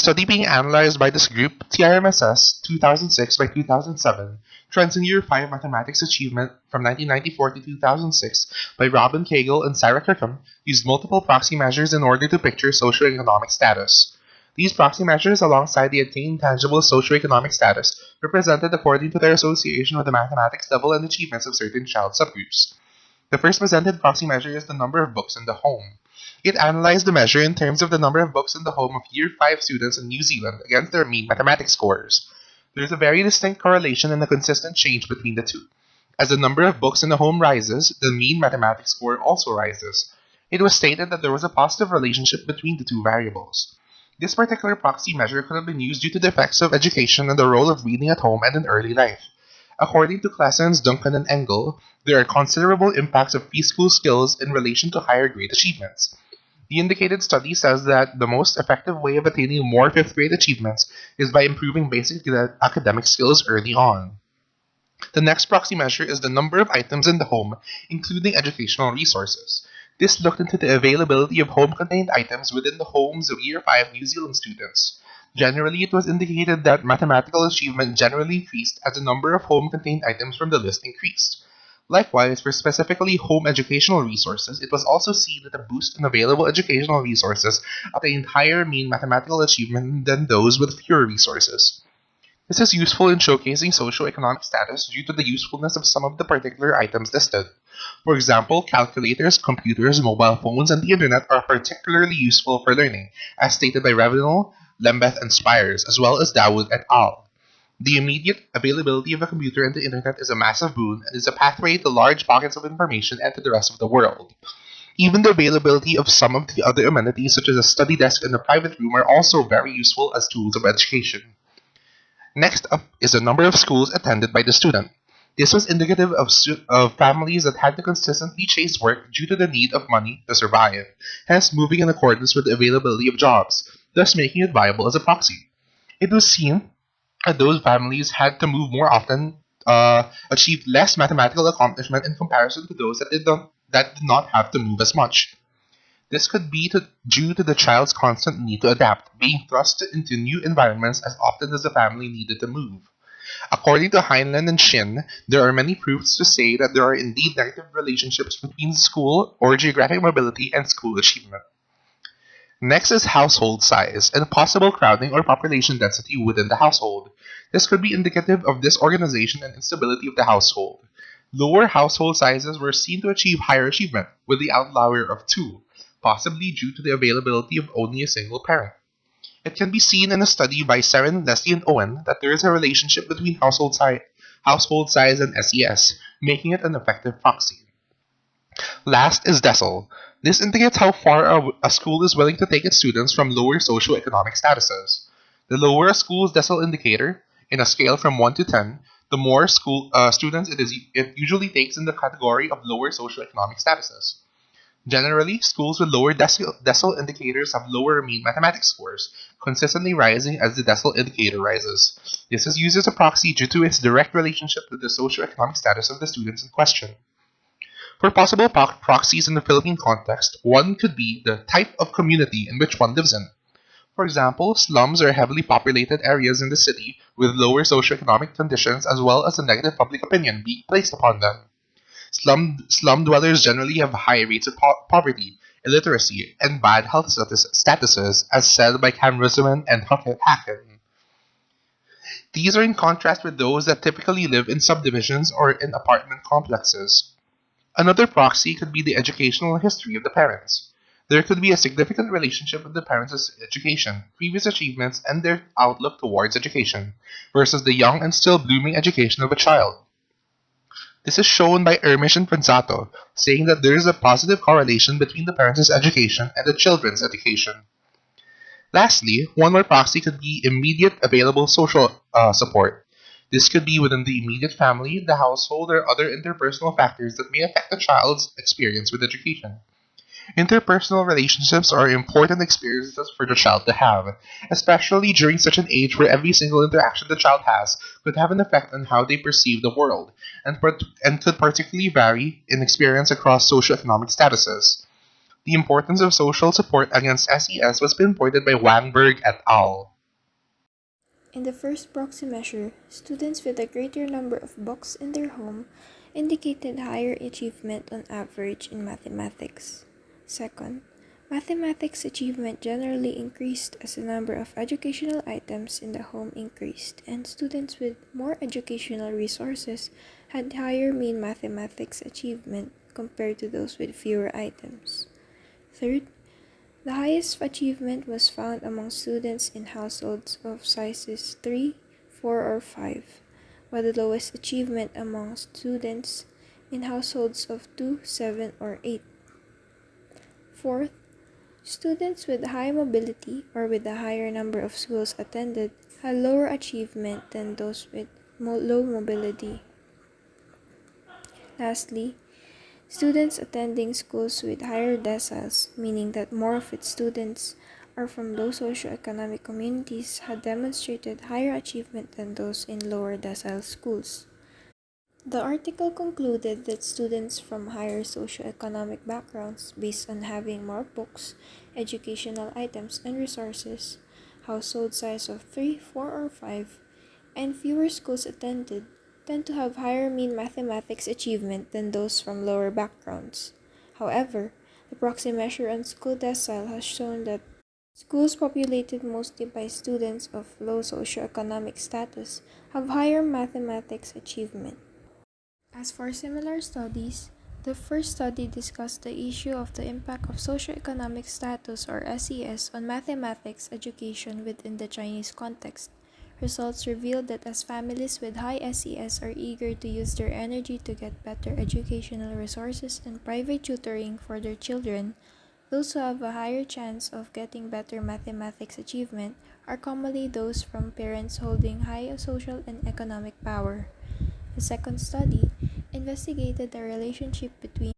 study being analyzed by this group, TRMSS 2006 by 2007, trends in Year 5 mathematics achievement from 1994 to 2006 by Robin Cagle and Sarah Kirkham, used multiple proxy measures in order to picture socioeconomic status. These proxy measures, alongside the attained tangible socioeconomic status, represented according to their association with the mathematics level and achievements of certain child subgroups. The first presented proxy measure is the number of books in the home. It analyzed the measure in terms of the number of books in the home of Year 5 students in New Zealand against their mean mathematics scores. There is a very distinct correlation and a consistent change between the two. As the number of books in the home rises, the mean mathematics score also rises. It was stated that there was a positive relationship between the two variables. This particular proxy measure could have been used due to the effects of education and the role of reading at home and in early life. According to Claessens, Duncan, and Engel, there are considerable impacts of preschool skills in relation to higher grade achievements. The indicated study says that the most effective way of attaining more 5th grade achievements is by improving basic academic skills early on. The next proxy measure is the number of items in the home, including educational resources. This looked into the availability of home-contained items within the homes of Year 5 New Zealand students. Generally, it was indicated that mathematical achievement generally increased as the number of home-contained items from the list increased. Likewise, for specifically home educational resources, it was also seen that a boost in available educational resources attained higher mean mathematical achievement than those with fewer resources. This is useful in showcasing socioeconomic status due to the usefulness of some of the particular items listed. For example, calculators, computers, mobile phones, and the internet are particularly useful for learning, as stated by Ravenel, Lembeth, and Spires, as well as Dawood et al. The immediate availability of a computer and the internet is a massive boon and is a pathway to large pockets of information and to the rest of the world. Even the availability of some of the other amenities, such as a study desk and a private room, are also very useful as tools of education. Next up is the number of schools attended by the student. This was indicative of families that had to consistently chase work due to the need of money to survive, hence moving in accordance with the availability of jobs, thus making it viable as a proxy. It was seen that those families had to move more often, achieved less mathematical accomplishment in comparison to those that did not have to move as much. This could be due to the child's constant need to adapt, being thrust into new environments as often as the family needed to move. According to Heinlein and Shin, there are many proofs to say that there are indeed negative relationships between school or geographic mobility and school achievement. Next is household size and possible crowding or population density within the household. This could be indicative of disorganization and instability of the household. Lower household sizes were seen to achieve higher achievement, with the outlier of 2, possibly due to the availability of only a single parent. It can be seen in a study by Seren, Leslie, and Owen that there is a relationship between household size and SES, making it an effective proxy. Last is decile. This indicates how far a school is willing to take its students from lower socioeconomic statuses. The lower a school's decile indicator, in a scale from 1 to 10, the more students it usually takes in the category of lower socioeconomic statuses. Generally, schools with lower decile indicators have lower mean mathematics scores, consistently rising as the decile indicator rises. This is used as a proxy due to its direct relationship with the socioeconomic status of the students in question. For possible proxies in the Philippine context, one could be the type of community in which one lives in. For example, slums are heavily populated areas in the city with lower socioeconomic conditions as well as a negative public opinion being placed upon them. Slum dwellers generally have high rates of poverty, illiteracy, and bad health statuses, as said by Camroseman and Haken. These are in contrast with those that typically live in subdivisions or in apartment complexes. Another proxy could be the educational history of the parents. There could be a significant relationship with the parents' education, previous achievements, and their outlook towards education, versus the young and still blooming education of a child. This is shown by Ermish and Franzato, saying that there is a positive correlation between the parents' education and the children's education. Lastly, one more proxy could be immediate available social support. This could be within the immediate family, the household, or other interpersonal factors that may affect the child's experience with education. Interpersonal relationships are important experiences for the child to have, especially during such an age where every single interaction the child has could have an effect on how they perceive the world, and could particularly vary in experience across socioeconomic statuses. The importance of social support against SES was pinpointed by Wangberg et al. In the first proxy measure, students with a greater number of books in their home indicated higher achievement on average in mathematics. Second, mathematics achievement generally increased as the number of educational items in the home increased, and students with more educational resources had higher mean mathematics achievement compared to those with fewer items. Third, the highest achievement was found among students in households of sizes 3, 4, or 5, while the lowest achievement among students in households of 2, 7, or 8. Fourth, students with high mobility or with a higher number of schools attended had lower achievement than those with low mobility. Lastly, students attending schools with higher deciles, meaning that more of its students are from low socioeconomic communities, had demonstrated higher achievement than those in lower decile schools. The article concluded that students from higher socioeconomic backgrounds, based on having more books, educational items, and resources, household size of 3, 4, or 5, and fewer schools attended, tend to have higher mean mathematics achievement than those from lower backgrounds. However, the proxy measure on school decile has shown that schools populated mostly by students of low socioeconomic status have higher mathematics achievement. As for similar studies, the first study discussed the issue of the impact of socioeconomic status or SES on mathematics education within the Chinese context. Results revealed that as families with high SES are eager to use their energy to get better educational resources and private tutoring for their children, those who have a higher chance of getting better mathematics achievement are commonly those from parents holding high social and economic power. The second study investigated the relationship between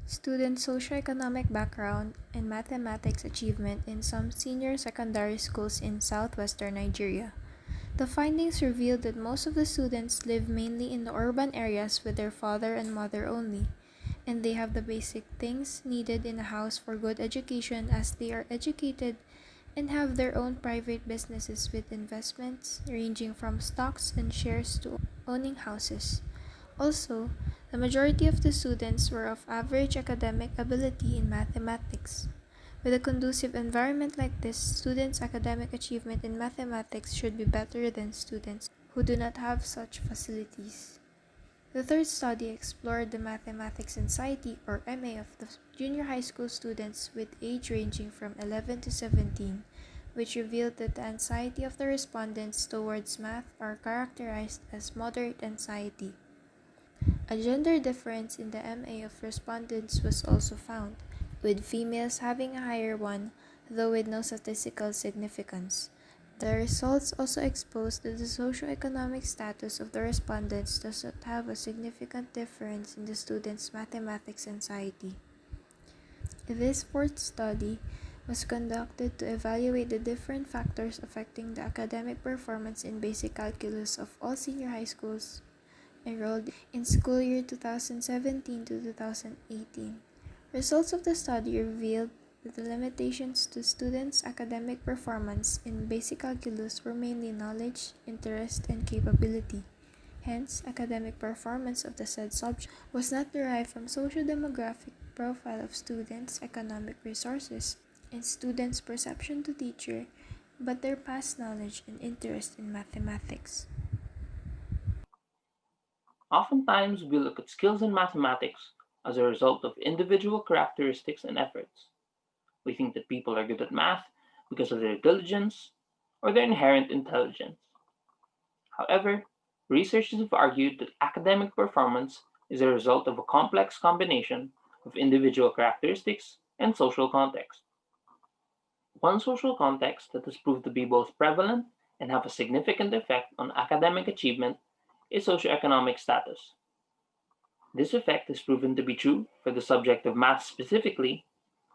students' socioeconomic background and mathematics achievement in some senior secondary schools in southwestern Nigeria. The findings revealed that most of the students live mainly in the urban areas with their father and mother only, and they have the basic things needed in a house for good education as they are educated and have their own private businesses with investments ranging from stocks and shares to owning houses. Also, the majority of the students were of average academic ability in mathematics. With a conducive environment like this, students' academic achievement in mathematics should be better than students who do not have such facilities. The third study explored the mathematics anxiety or MA of the junior high school students with age ranging from 11 to 17, which revealed that the anxiety of the respondents towards math are characterized as moderate anxiety. A gender difference in the MA of respondents was also found, with females having a higher one, though with no statistical significance. The results also exposed that the socioeconomic status of the respondents does not have a significant difference in the students' mathematics anxiety. This fourth study was conducted to evaluate the different factors affecting the academic performance in basic calculus of all senior high schools enrolled in school year 2017 to 2018. Results of the study revealed that the limitations to students' academic performance in basic calculus were mainly knowledge, interest, and capability. Hence, academic performance of the said subject was not derived from socio-demographic profile of students' economic resources and students' perception to teacher, but their past knowledge and interest in mathematics. Oftentimes, we look at skills in mathematics as a result of individual characteristics and efforts. We think that people are good at math because of their diligence or their inherent intelligence. However, researchers have argued that academic performance is a result of a complex combination of individual characteristics and social context. One social context that has proved to be both prevalent and have a significant effect on academic achievement is socioeconomic status. This effect has proven to be true for the subject of math specifically,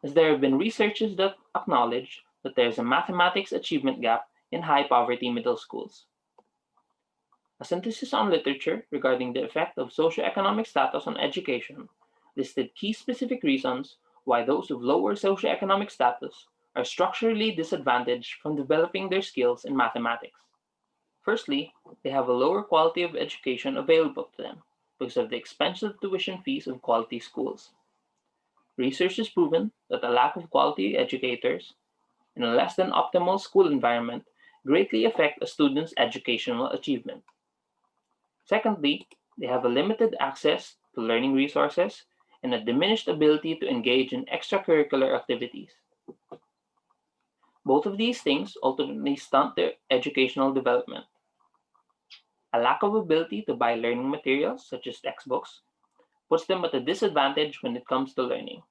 as there have been researchers that acknowledge that there is a mathematics achievement gap in high poverty middle schools. A synthesis on literature regarding the effect of socioeconomic status on education listed key specific reasons why those of lower socioeconomic status are structurally disadvantaged from developing their skills in mathematics. Firstly, they have a lower quality of education available to them because of the expensive tuition fees of quality schools. Research has proven that a lack of quality educators in a less than optimal school environment greatly affect a student's educational achievement. Secondly, they have a limited access to learning resources and a diminished ability to engage in extracurricular activities. Both of these things ultimately stunt their educational development. A lack of ability to buy learning materials, such as textbooks, puts them at a disadvantage when it comes to learning.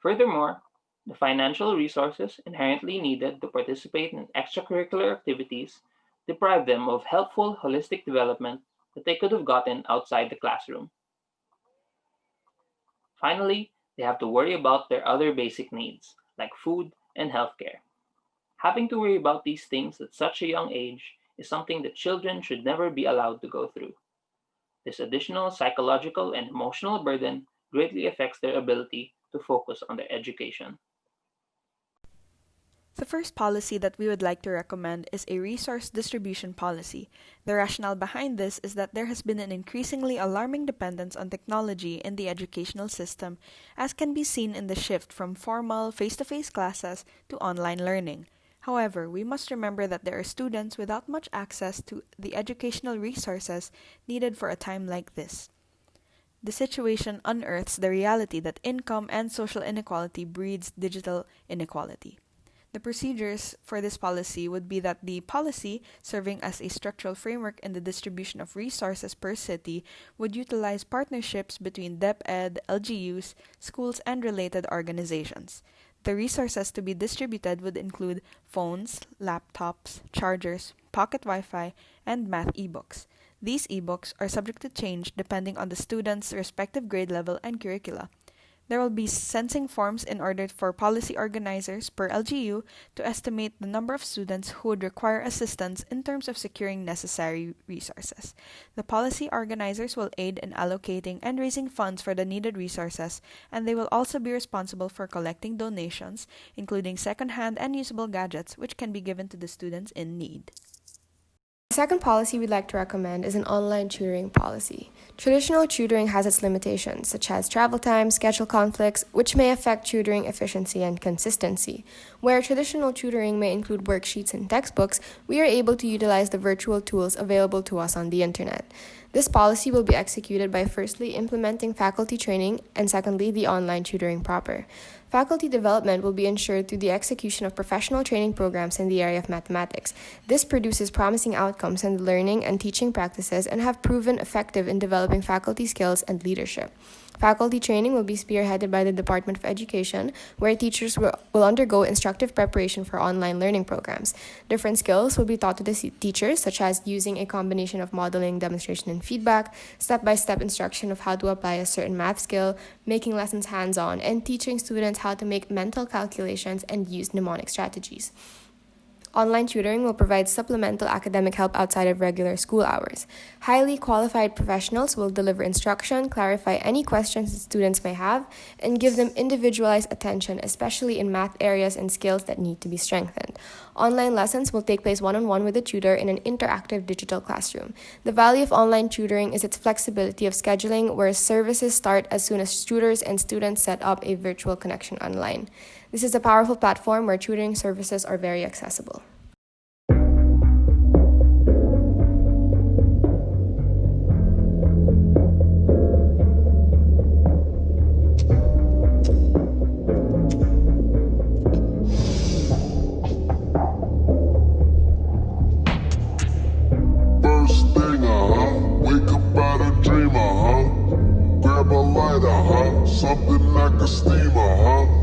Furthermore, the financial resources inherently needed to participate in extracurricular activities deprive them of helpful holistic development that they could have gotten outside the classroom. Finally, they have to worry about their other basic needs, like food and healthcare. Having to worry about these things at such a young age is something that children should never be allowed to go through. This additional psychological and emotional burden greatly affects their ability to focus on their education. The first policy that we would like to recommend is a resource distribution policy. The rationale behind this is that there has been an increasingly alarming dependence on technology in the educational system, as can be seen in the shift from formal face to face classes to online learning. However, we must remember that there are students without much access to the educational resources needed for a time like this. The situation unearths the reality that income and social inequality breeds digital inequality. The procedures for this policy would be that the policy, serving as a structural framework in the distribution of resources per city, would utilize partnerships between DepEd, LGUs, schools, and related organizations. The resources to be distributed would include phones, laptops, chargers, pocket Wi-Fi, and math ebooks. These ebooks are subject to change depending on the student's respective grade level and curricula. There will be sensing forms in order for policy organizers per LGU to estimate the number of students who would require assistance in terms of securing necessary resources. The policy organizers will aid in allocating and raising funds for the needed resources, and they will also be responsible for collecting donations, including second-hand and usable gadgets, which can be given to the students in need. The second policy we'd like to recommend is an online tutoring policy. Traditional tutoring has its limitations, such as travel time, schedule conflicts, which may affect tutoring efficiency and consistency. Where traditional tutoring may include worksheets and textbooks, we are able to utilize the virtual tools available to us on the internet. This policy will be executed by firstly implementing faculty training and secondly the online tutoring proper. Faculty development will be ensured through the execution of professional training programs in the area of mathematics. This produces promising outcomes in the learning and teaching practices and have proven effective in developing faculty skills and leadership. Faculty training will be spearheaded by the Department of Education, where teachers will undergo instructive preparation for online learning programs. Different skills will be taught to the teachers, such as using a combination of modeling, demonstration, and feedback, step-by-step instruction of how to apply a certain math skill, making lessons hands-on, and teaching students how to make mental calculations and use mnemonic strategies. Online tutoring will provide supplemental academic help outside of regular school hours. Highly qualified professionals will deliver instruction, clarify any questions that students may have, and give them individualized attention, especially in math areas and skills that need to be strengthened. Online lessons will take place one-on-one with a tutor in an interactive digital classroom. The value of online tutoring is its flexibility of scheduling, where services start as soon as tutors and students set up a virtual connection online. This is a powerful platform where tutoring services are very accessible. First thing, wake up out a dreamer, grab a lighter, something like a steamer,